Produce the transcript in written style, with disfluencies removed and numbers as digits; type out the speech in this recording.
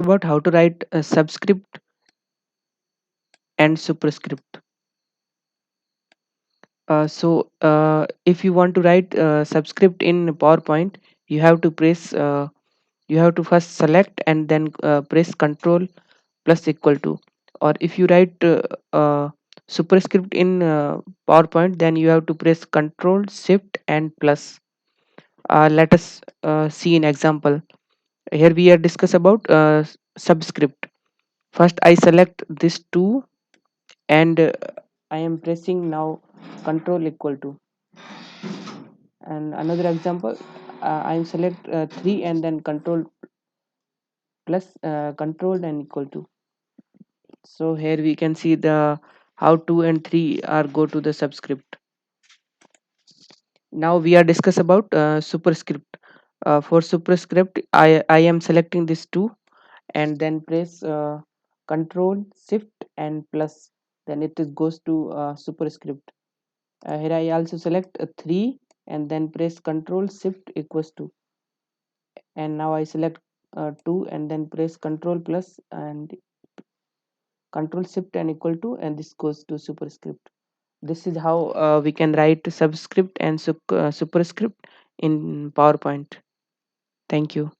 About how to write a subscript and superscript. If you want to write subscript in PowerPoint, you have to press you have to first select and then press Control plus equal to. Or if you write superscript in PowerPoint, then you have to press Control Shift and plus. Let us see an example. Here we are discuss about subscript. First, I select this two and I am pressing now Control equal to. And another example, I am select 3 and then Control plus Control and equal to. So here we can see the how 2 and 3 are go to the subscript. Now we are discuss about superscript. For superscript, I am selecting this 2 and then press Control Shift and plus, then it is goes to superscript. Here I also select 3 and then press Control Shift equals to, and now I select 2 and then press Control plus and Control Shift and equal to, and this goes to superscript. This is how we can write subscript and superscript in PowerPoint. Thank you.